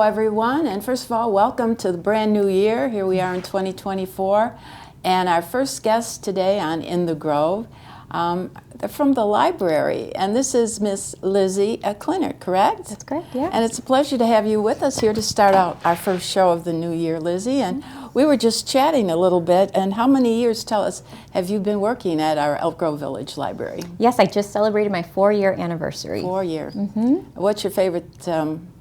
everyone, and first of all, welcome to the brand new year. Here we are in 2024, and our first guest today on In the Grove, they're from the library, and this is Miss Lizzy at Klinnert, correct? That's correct, yeah. And it's a pleasure to have you with us here to start out our first show of the new year, Lizzy. And we were just chatting a little bit, and how many years, tell us, have you been working at our Elk Grove Village Library? Yes, I just celebrated my 4-year anniversary. 4 year. What's your favorite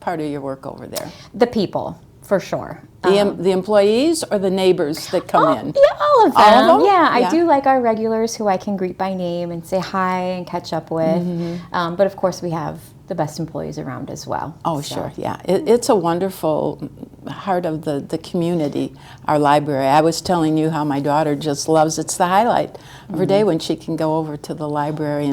part of your work over there? The people, for sure. The employees or the neighbors that come in? Yeah, all of them. All of them? Yeah, I do like our regulars who I can greet by name and say hi and catch up with. But of course, we have the best employees around as well. Oh, so. Sure, yeah. It's a wonderful heart of the community, our library. I was telling you how my daughter just loves, it's the highlight of her day when she can go over to the library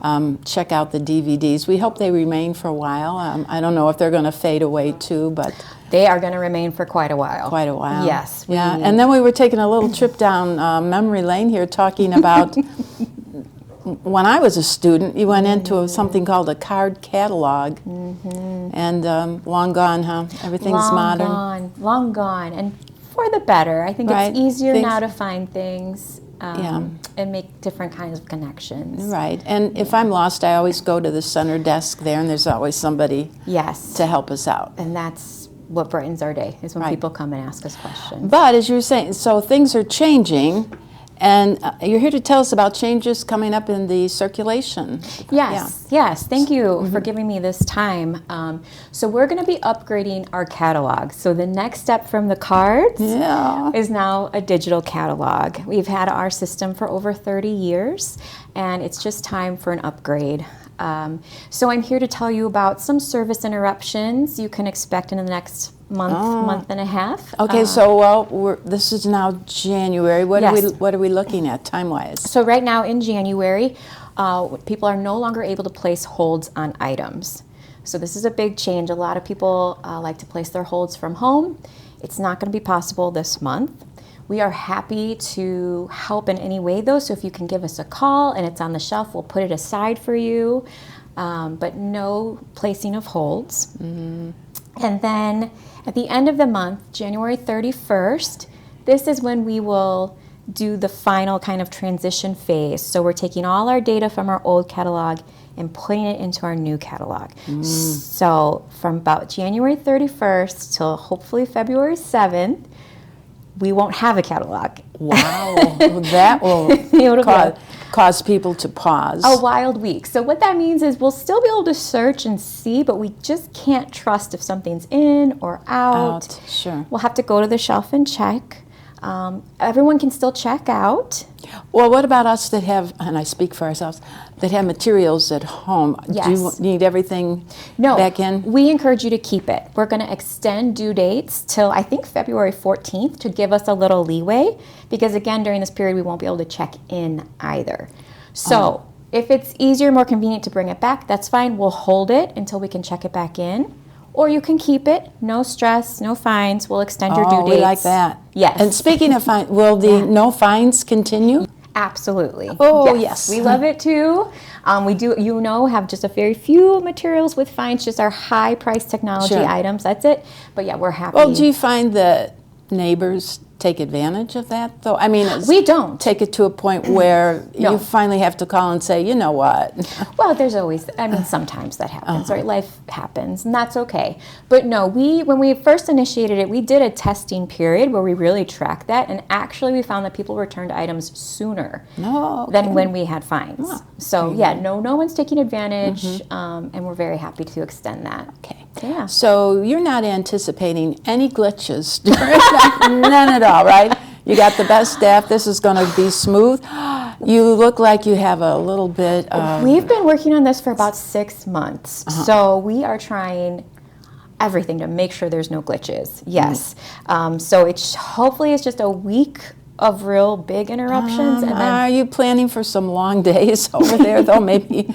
and check out the DVDs. We hope they remain for a while. I don't know if they're going to fade away too, but they are going to remain for quite a while. Quite a while. Yes. Yeah. And then we were taking a little trip down memory lane here, talking about when I was a student. You went into something called a card catalog, and long gone, huh? Everything's modern. Long gone, and for the better. I think it's easier now to find things. And make different kinds of connections. Right, and if I'm lost, I always go to the center desk there, and there's always somebody to help us out. And that's what brightens our day, is when people come and ask us questions. But as you were saying, so things are changing, and you're here to tell us about changes coming up in the circulation. Yes. Thank you for giving me this time. So we're going to be upgrading our catalog. So the next step from the cards is now a digital catalog. We've had our system for over 30 years, and it's just time for an upgrade. So I'm here to tell you about some service interruptions you can expect in the next month and a half. Okay, so this is now January. What are we looking at time-wise? So right now in January, people are no longer able to place holds on items. So this is a big change. A lot of people like to place their holds from home. It's not going to be possible this month. We are happy to help in any way, though, so if you can give us a call and it's on the shelf, we'll put it aside for you, but no placing of holds. And then at the end of the month, January 31st, this is when we will do the final kind of transition phase. So we're taking all our data from our old catalog and putting it into our new catalog. So from about January 31st till hopefully February 7th, we won't have a catalog. Wow, that will cause people to pause. A wild week. So what that means is we'll still be able to search and see, but we just can't trust if something's in or out. Sure. We'll have to go to the shelf and check. Everyone can still check out. Well, what about us that have, and I speak for ourselves, that have materials at home? Yes. Do you need everything back in? We encourage you to keep it. We're going to extend due dates till, I think, February 14th to give us a little leeway, because, again, during this period, we won't be able to check in either. So if it's easier, more convenient to bring it back, that's fine. We'll hold it until we can check it back in. Or you can keep it, no stress, no fines. We'll extend your due dates. We like that. Yes. And speaking of fines, will the no fines continue? Absolutely. Oh, yes. We love it too. We do, have just a very few materials with fines, just our high-priced technology items. That's it. But yeah, we're happy. Well, do you find that neighbors take advantage of that, though? I mean, we don't take it to a point where you finally have to call and say, you know what? Well, there's always, sometimes that happens, right? Life happens, and that's okay. But no, when we first initiated it, we did a testing period where we really tracked that, and actually we found that people returned items sooner than when we had fines. So no one's taking advantage, and we're very happy to extend that. Okay. Yeah. So you're not anticipating any glitches during that? None at all, right? You got the best staff. This is going to be smooth. You look like you have a little bit of... We've been working on this for about 6 months. So we are trying everything to make sure there's no glitches. Yes. So hopefully it's just a week of real big interruptions. And then, are you planning for some long days over there, though? Maybe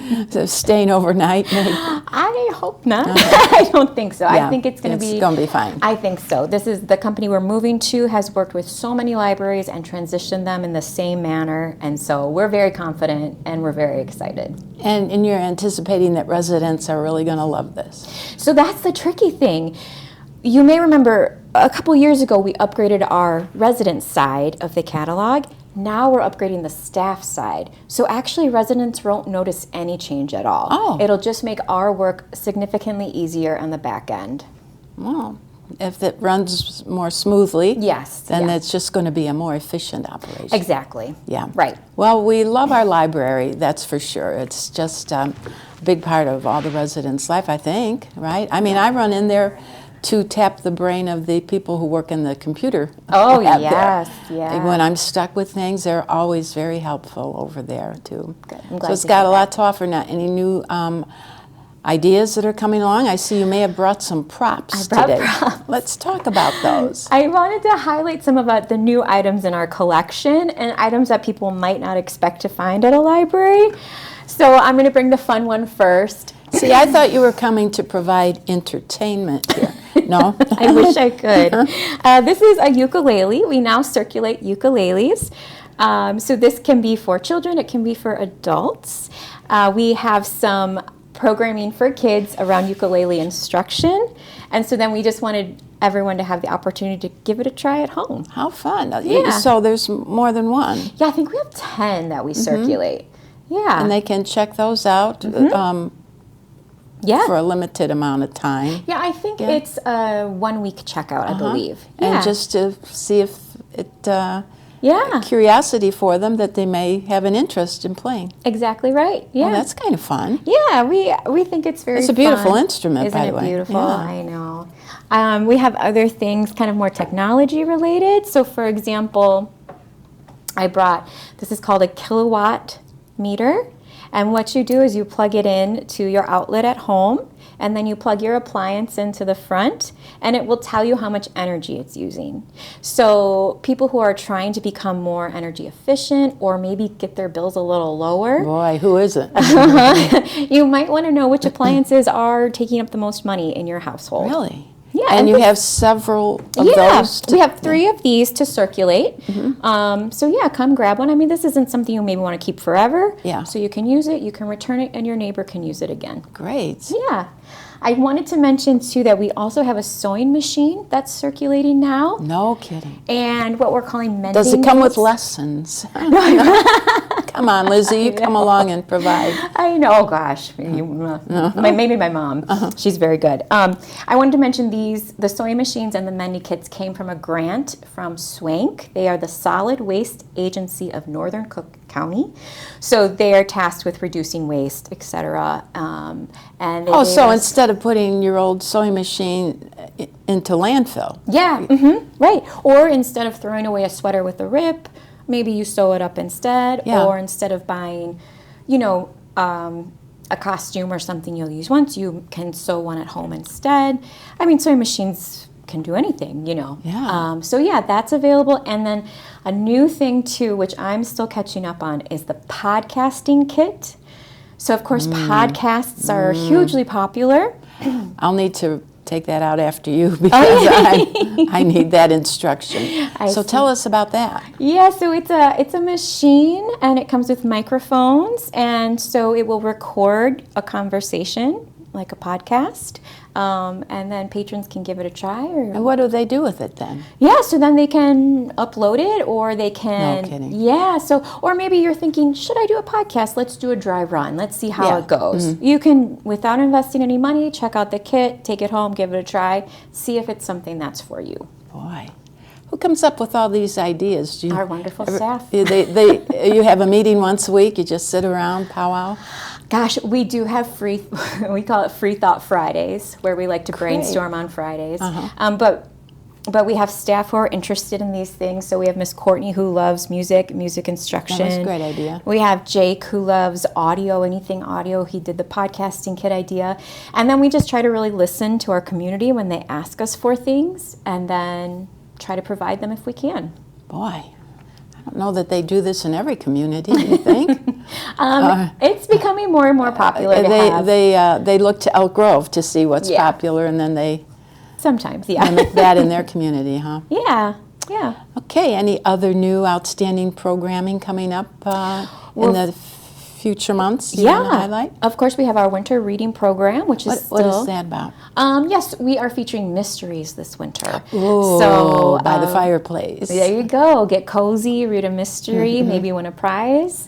staying overnight? Maybe? I hope not. I don't think so. Yeah, I think it's going to be fine. I think so. This is the company we're moving to has worked with so many libraries and transitioned them in the same manner. And so we're very confident and we're very excited. And you're anticipating that residents are really going to love this. So that's the tricky thing. you may remember a couple years ago we upgraded our resident side of the catalog. Now we're upgrading the staff side. So actually residents won't notice any change at all. Oh. It'll just make our work significantly easier on the back end. Well, if it runs more smoothly, Yes. then yeah. it's just going to be a more efficient operation. Exactly. Yeah. Right. Well, we love our library, that's for sure. It's just a big part of all the residents' life, I think, right? I mean, I run in there to tap the brain of the people who work in the computer Oh, lab yes, there. yes. And when I'm stuck with things, they're always very helpful over there, too. Good. I'm glad So it's to got hear a that. lot to offer now. Any new ideas that are coming along? I see you may have brought some props I brought today. props. Let's talk about those. I wanted to highlight some of the new items in our collection and items that people might not expect to find at a library. So I'm going to bring the fun one first. See, I thought you were coming to provide entertainment here. No? I wish I could. This is a ukulele. We now circulate ukuleles. So this can be for children. It can be for adults. We have some programming for kids around ukulele instruction. And so then we just wanted everyone to have the opportunity to give it a try at home. How fun. Yeah. So there's more than one. Yeah, I think we have 10 that we circulate. Yeah. And they can check those out yeah. for a limited amount of time. Yeah, I think Yeah. it's a 1 week checkout, I believe. And Yeah. just to see if it, yeah, curiosity for them that they may have an interest in playing. exactly right. Yeah. Well, that's kind of fun. Yeah, we think it's very It's a beautiful fun. instrument, Isn't by the it way. beautiful? Yeah. I know. We have other things kind of more technology related. So for example, this is called a kilowatt meter. And what you do is you plug it in to your outlet at home, and then you plug your appliance into the front, and it will tell you how much energy it's using. So people who are trying to become more energy efficient or maybe get their bills a little lower, Boy, who isn't? you might want to know which appliances are taking up the most money in your household. Really? Yeah. And you have several of Yeah, those? we have 3 of these to circulate. So yeah, come grab one. I mean, this isn't something you maybe want to keep forever. Yeah. So you can use it, you can return it, and your neighbor can use it again. Great. Yeah. I wanted to mention too that we also have a sewing machine that's circulating now. No kidding. And what we're calling mending. Does it come with kits. lessons? Come on, Lizzy, you come along and provide. I know, gosh, maybe my mom. She's very good. I wanted to mention the sewing machines and the mending kits came from a grant from SWANK. They are the Solid Waste Agency of Northern Cook County. So they are tasked with reducing waste, etc. And they Oh, gave so us- instead of putting your old sewing machine into landfill. Yeah, right. Or instead of throwing away a sweater with a rip, maybe you sew it up instead. Yeah. Or instead of buying, a costume or something you'll use once, you can sew one at home instead. I mean, sewing machines can do anything, Yeah. So yeah, that's available. And then a new thing too, which I'm still catching up on, is the podcasting kit. So of course, podcasts are hugely popular. I'll need to take that out after you because I need that instruction. So see. tell us about that. Yeah, so it's a machine and it comes with microphones, and so it will record a conversation like a podcast, and then patrons can give it a try. And what do they do with it then? Yeah, so then they can upload it, or they can. No kidding. Yeah, so or maybe you're thinking, should I do a podcast? Let's do a dry run. Let's see how Yeah. it goes. You can, without investing any money, check out the kit, take it home, give it a try, see if it's something that's for you. Boy, who comes up with all these ideas? Do you, Our wonderful staff. You have a meeting once a week. You just sit around, powwow. Gosh, we do have we call it Free Thought Fridays, where we like to brainstorm on Fridays. But we have staff who are interested in these things. So we have Miss Courtney, who loves music instruction. That's a great idea. We have Jake, who loves audio, anything audio. He did the podcasting kit idea. And then we just try to really listen to our community when they ask us for things, and then try to provide them if we can. Boy, I don't know that they do this in every community, do you think? It's becoming more and more popular to have. They look to Elk Grove to see what's Yeah. popular, and then they Sometimes, yeah. mimic that in their community, huh? Yeah, yeah. Okay, any other new outstanding programming coming up in the future months you want to highlight? Of course, we have our winter reading program, which is What is that about? Yes, we are featuring mysteries this winter. Ooh, So by the fireplace. there you go. Get cozy, read a mystery, maybe win a prize.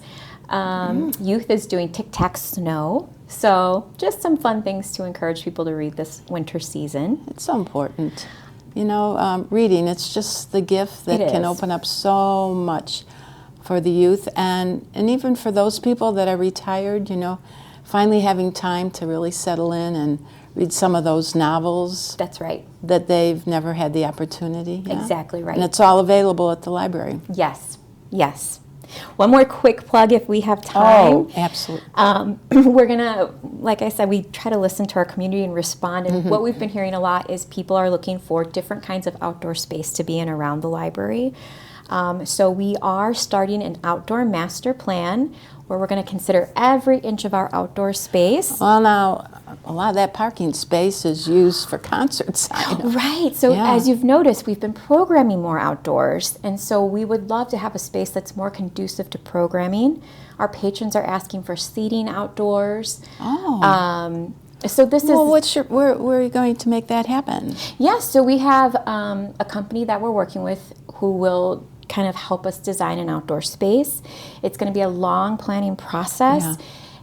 Youth is doing Tic-Tac-Snow. So just some fun things to encourage people to read this winter season. It's so important. You know, reading, it's just the gift that can open up so much for the youth, and even for those people that are retired, you know, finally having time to really settle in and read some of those novels. That's right. That they've never had the opportunity. Yeah? Exactly right. And it's all available at the library. Yes, yes. One more quick plug if we have time. Oh, absolutely. We're going to, like I said, we try to listen to our community and respond. And what we've been hearing a lot is people are looking for different kinds of outdoor space to be in around the library. So we are starting an outdoor master plan where we're going to consider every inch of our outdoor space. Well, now, a lot of that parking space is used for concerts. Right. So as you've noticed, we've been programming more outdoors. And so we would love to have a space that's more conducive to programming. Our patrons are asking for seating outdoors. Oh. So this is... Well, where are you going to make that happen? Yes. So we have a company that we're working with who will kind of help us design an outdoor space. It's going to be a long planning process.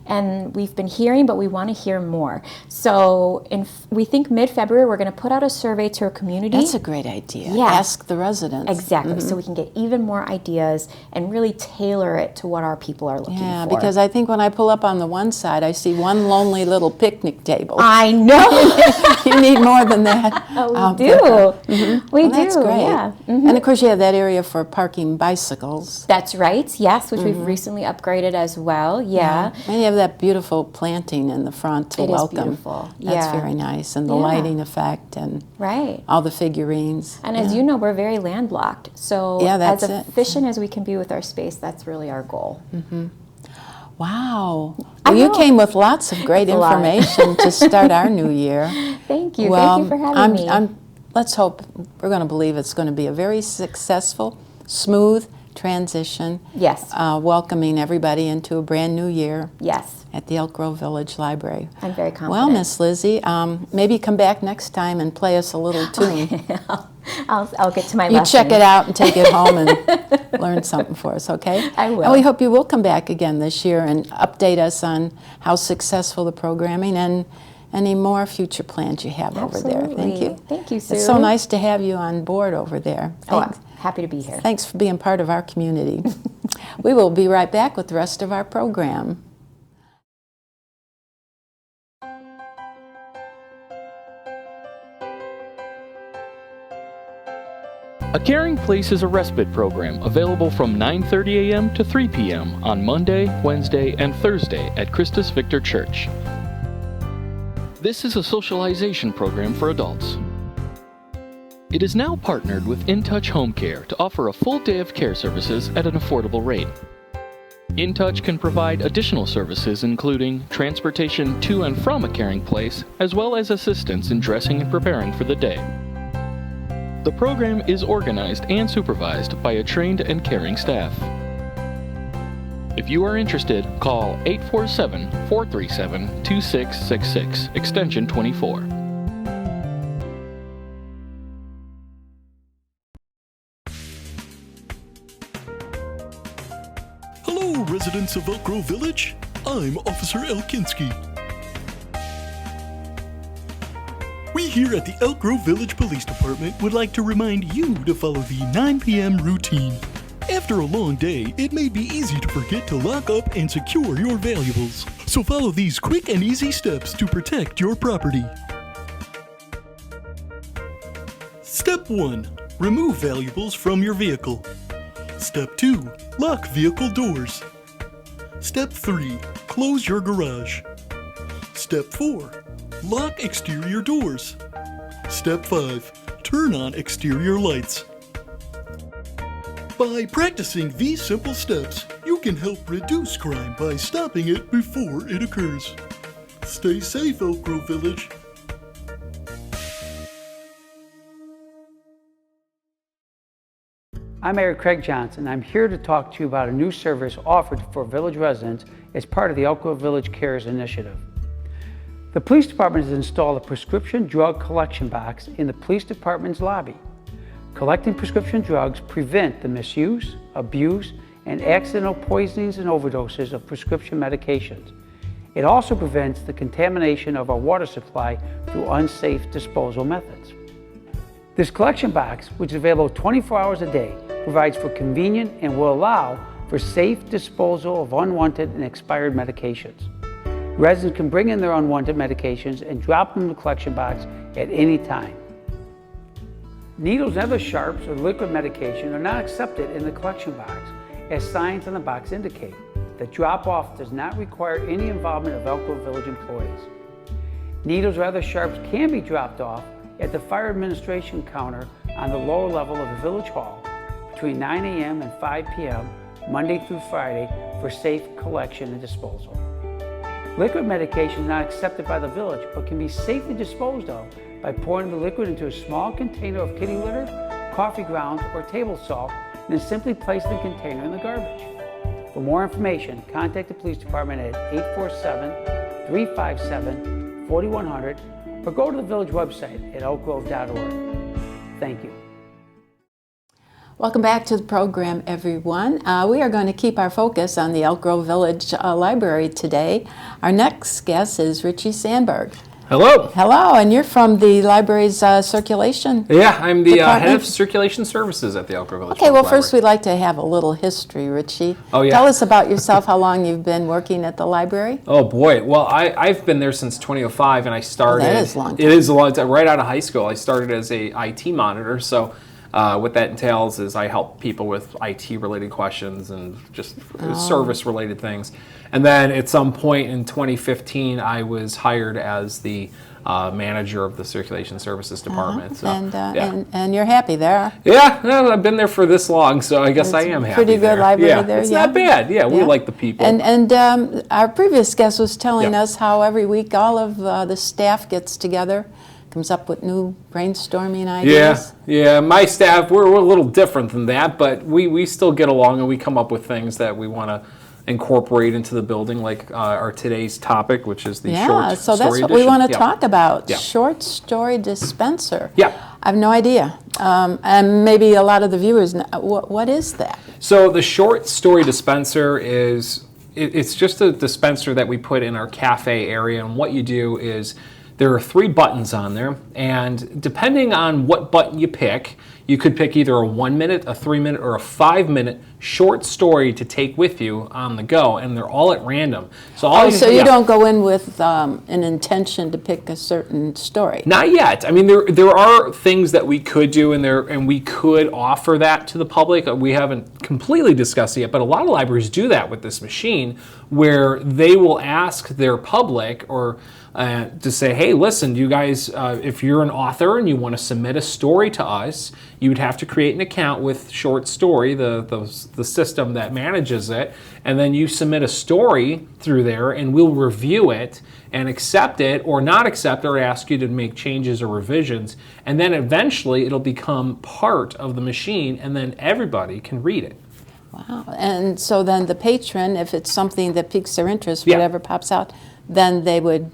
And we've been hearing, but we want to hear more. So we think mid-February, we're going to put out a survey to our community. That's a great idea. Yeah. Ask the residents. Exactly. So we can get even more ideas and really tailor it to what our people are looking for. Yeah, because I think when I pull up on the one side, I see one lonely little picnic table. I know. You need more than that. Oh, we do. We do. That's great. Yeah. And of course, you have that area for parking bicycles. That's right. Yes, which we've recently upgraded as well. Yeah. And you have that beautiful planting in the front to welcome. It is beautiful. That's very nice. And the lighting effect and all the figurines. And as you know, we're very landlocked. So as efficient as we can be with our space, that's really our goal. Wow. Well, you came with lots of great information to start our new year. Thank you. Thank you for having me. Let's hope, we're going to believe it's going to be a very successful, smooth transition. Yes. Welcoming everybody into a brand new year. Yes. At the Elk Grove Village Library. I'm very confident. Well, Miss Lizzy, maybe come back next time and play us a little tune. I'll get to my You lesson. check it out and take it home and learn something for us, okay? I will. And we hope you will come back again this year and update us on how successful the programming and any more future plans you have over there. Thank you. Thank you, Sue. It's so nice to have you on board over there. Thanks. I'm happy to be here. Thanks for being part of our community. We will be right back with the rest of our program. A Caring Place is a respite program available from 9:30 a.m. to 3 p.m. on Monday, Wednesday, and Thursday at Christus Victor Church. This is a socialization program for adults. It is now partnered with In Touch Home Care to offer a full day of care services at an affordable rate. In Touch can provide additional services including transportation to and from a caring place, as well as assistance in dressing and preparing for the day. The program is organized and supervised by a trained and caring staff. If you are interested, call 847-437-2666, extension 24. Hello, residents of Elk Grove Village. I'm Officer Elkinski. We here at the Elk Grove Village Police Department would like to remind you to follow the 9 p.m. routine. After a long day, it may be easy to forget to lock up and secure your valuables. So follow these quick and easy steps to protect your property. Step 1. Remove valuables from your vehicle. Step 2. Lock vehicle doors. Step 3. Close your garage. Step 4. Lock exterior doors. Step 5. Turn on exterior lights. By practicing these simple steps, you can help reduce crime by stopping it before it occurs. Stay safe, Elk Grove Village. I'm Mayor Craig Johnson. I'm here to talk to you about a new service offered for village residents as part of the Elk Grove Village Cares initiative. The police department has installed a prescription drug collection box in the police department's lobby. Collecting prescription drugs prevent the misuse, abuse, and accidental poisonings and overdoses of prescription medications. It also prevents the contamination of our water supply through unsafe disposal methods. This collection box, which is available 24 hours a day, provides for convenient and will allow for safe disposal of unwanted and expired medications. Residents can bring in their unwanted medications and drop them in the collection box at any time. Needles and other sharps or liquid medication are not accepted in the collection box, as signs on the box indicate. The drop-off does not require any involvement of Elk Grove Village employees. Needles or other sharps can be dropped off at the fire administration counter on the lower level of the Village Hall between 9 a.m. and 5 p.m. Monday through Friday for safe collection and disposal. Liquid medication is not accepted by the village but can be safely disposed of by pouring the liquid into a small container of kitty litter, coffee grounds, or table salt, and then simply place the container in the garbage. For more information, contact the police department at 847-357-4100 or go to the village website at elkgrove.org. Thank you. Welcome back to the program, everyone. We are going to keep our focus on the Elk Grove Village Library today. Our next guest is Richy Sandberg. Hello. Hello, and you're from the library's circulation Yeah, I'm the head department? of circulation services at the Elk Grove Village Okay, well, Library. first we'd like to have a little history, Richy. Oh, yeah. Tell us about yourself, how long you've been working at the library. Oh boy, well I've been there since 2005, and I started. Well, that is a long time. It is a long time. Right out of high school, I started as a IT monitor. So what that entails is I help people with IT related questions and just service related things. And then at some point in 2015, I was hired as the manager of the circulation services department. So, and you're happy there. Yeah, no, I've been there for this long, so I guess I am happy. Pretty good there. library there. It's not bad. Yeah, we like the people. And our previous guest was telling Yeah. us how every week all of the staff gets together, comes up with new brainstorming ideas. Yeah. My staff, we're a little different than that, but we still get along and we come up with things that we want to incorporate into the building, like our today's topic, which is the short so story that's what edition. we want to talk about. Yeah. Short story dispenser. Yeah. I have no idea, and maybe a lot of the viewers know. What is that? So the short story dispenser is it's just a dispenser that we put in our cafe area, and what you do is there are 3 buttons on there, and depending on what button you pick, you could pick either a 1 minute, a 3 minute, or a 5 minute short story to take with you on the go, and they're all at random. So You don't go in with an intention to pick a certain story. Not yet. I mean, there are things that we could do in there, and we could offer that to the public. We haven't completely discussed it yet, but a lot of libraries do that with this machine, where they will ask their public or to say, hey, listen, you guys, if you're an author and you want to submit a story to us, you would have to create an account with Short Story, the system that manages it, and then you submit a story through there, and we'll review it and accept it or not accept it or ask you to make changes or revisions, and then eventually it'll become part of the machine, and then everybody can read it. Wow. And so then the patron, if it's something that piques their interest, Yeah. whatever pops out, then they would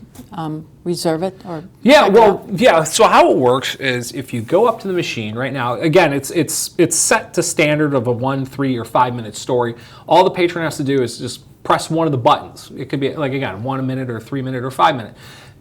reserve it or So how it works is if you go up to the machine right now, again, it's set to standard of a 1, 3, or 5 minute story. All the patron has to do is just press one of the buttons. It could be, like, again, 1 minute or 3 minute or 5 minute.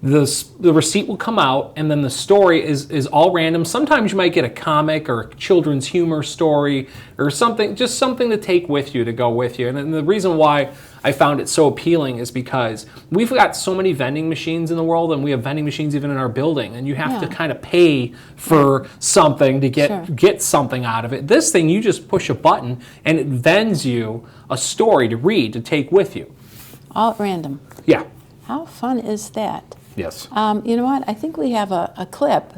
The receipt will come out, and then the story is all random. Sometimes you might get a comic or a children's humor story or something, just something to take with you, to go with you. And the reason why I found it so appealing is because we've got so many vending machines in the world, and we have vending machines even in our building, and you have to kind of pay for something to get something out of it. This thing, you just push a button, and it vends you a story to read, to take with you. all at random. Yeah. How fun is that? Yes. You know what? I think we have a clip.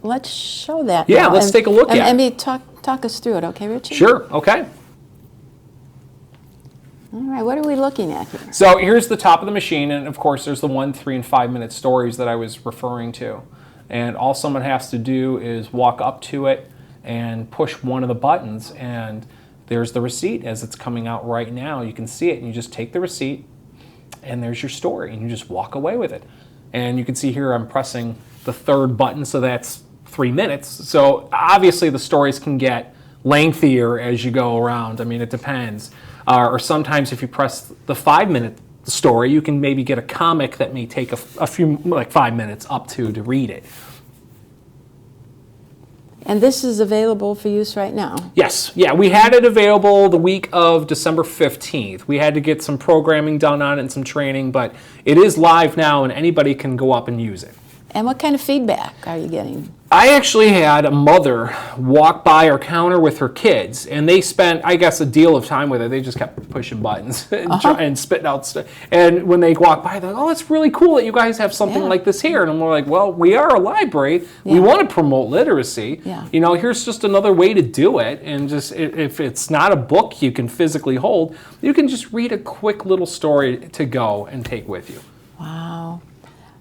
Let's show that. Yeah, now. let's take a look at it. And maybe talk us through it, okay, Richy? Sure. Okay. All right, what are we looking at here? So here's the top of the machine, and of course there's the 1, 3, and 5 minute stories that I was referring to. And all someone has to do is walk up to it and push one of the buttons, and there's the receipt as it's coming out right now. You can see it, and you just take the receipt, and there's your story, and you just walk away with it. And you can see here I'm pressing the third button, so that's 3 minutes. So obviously the stories can get lengthier as you go around. I mean, it depends. Or sometimes if you press the 5-minute story, you can maybe get a comic that may take a few, like 5 minutes up to read it. And this is available for use right now? Yes. Yeah, we had it available the week of December 15th. We had to get some programming done on it and some training, but it is live now and anybody can go up and use it. And what kind of feedback are you getting? I actually had a mother walk by our counter with her kids, and they spent, I guess, a deal of time with it. They just kept pushing buttons and spitting out stuff. And when they walk by, they're like, oh, it's really cool that you guys have something like this here. And I'm like, well, we are a library. We want to promote literacy. You know, here's just another way to do it. And just if it's not a book you can physically hold, you can just read a quick little story to go and take with you. Wow.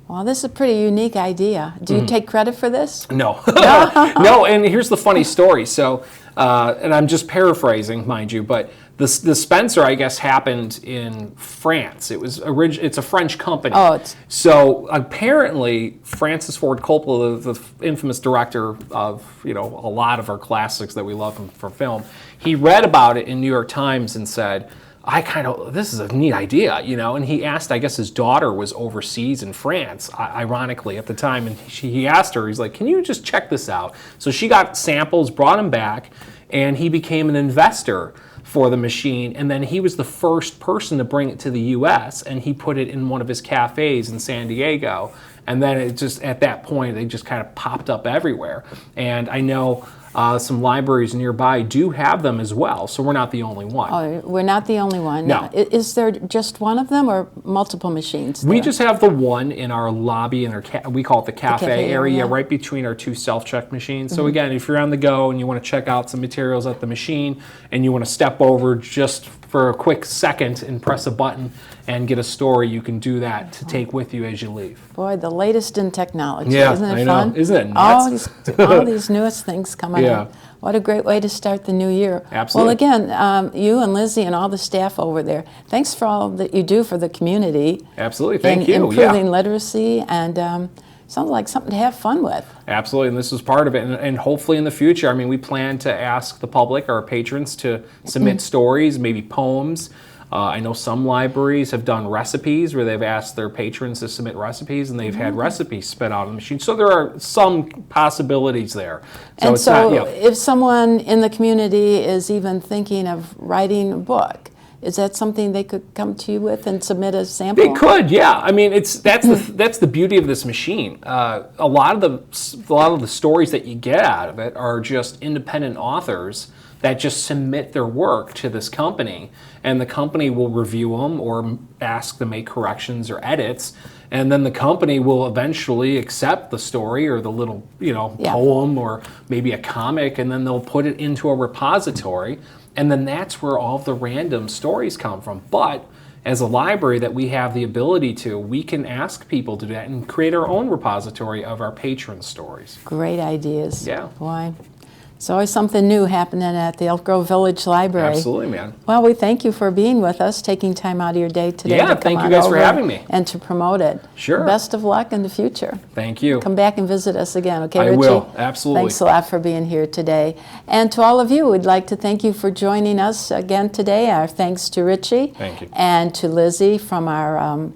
Well, this is a pretty unique idea. Do you take credit for this? No. No, and here's the funny story. So, and I'm just paraphrasing, mind you, but the Spencer, I guess, happened in France. It's a French company. So apparently, Francis Ford Coppola, the infamous director of, you know, a lot of our classics that we love for film, he read about it in New York Times and said, this is a neat idea, you know, and he asked, I guess his daughter was overseas in France, ironically, at the time, and he asked her, he's like, can you just check this out? So she got samples, brought him back, and he became an investor for the machine, and then he was the first person to bring it to the U.S., and he put it in one of his cafes in San Diego, and then it just, at that point, they just kind of popped up everywhere, and I know some libraries nearby do have them as well, so we're not the only one. Oh, we're not the only one. No. Is there just one of them or multiple machines there? We just have the one in our lobby, in our we call it the cafe area, area, right between our two self-check machines. So again, if you're on the go and you want to check out some materials at the machine and you want to step over just for a quick second and press a button and get a story, you can do that to take with you as you leave. Boy, the latest in technology. Yeah, Isn't it I know. fun? Isn't it nuts? All these newest things coming Yeah. in. What a great way to start the new year. Absolutely. Well, again, you and Lizzy and all the staff over there, thanks for all that you do for the community. Absolutely. Thank in you. Improving literacy, and sounds like something to have fun with. Absolutely, and this is part of it. And hopefully in the future, I mean, we plan to ask the public, our patrons, to submit stories, maybe poems. I know some libraries have done recipes where they've asked their patrons to submit recipes, and they've had recipes spit out of the machine. So there are some possibilities there. So And so if someone in the community is even thinking of writing a book, is that something they could come to you with and submit a sample? They could, yeah. I mean, that's the beauty of this machine. A lot of the stories that you get out of it are just independent authors that just submit their work to this company, and the company will review them or ask to make corrections or edits, and then the company will eventually accept the story or the little, poem or maybe a comic, and then they'll put it into a repository, and then that's where all the random stories come from. But as a library that we have the ability to, we can ask people to do that and create our own repository of our patron stories. Great ideas. Yeah. Boy. It's always something new happening at the Elk Grove Village Library. Absolutely, man. Well, we thank you for being with us, taking time out of your day today to come thank you on guys for over having me. and to promote it. Sure. Best of luck in the future. Thank you. Come back and visit us again, okay, I Richy? will, absolutely. Thanks a lot for being here today. And to all of you, we'd like to thank you for joining us again today. Our thanks to Richy. Thank you. And to Lizzy from our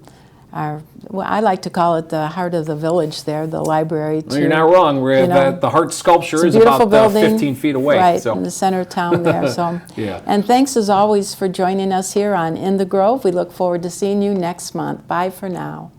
well, I like to call it the heart of the village there, the library. Well, you're not wrong. We're the Heart sculpture is about 15 feet away. Right, so. in the center of town there. So, Yeah. And thanks as always for joining us here on In the Grove. We look forward to seeing you next month. Bye for now.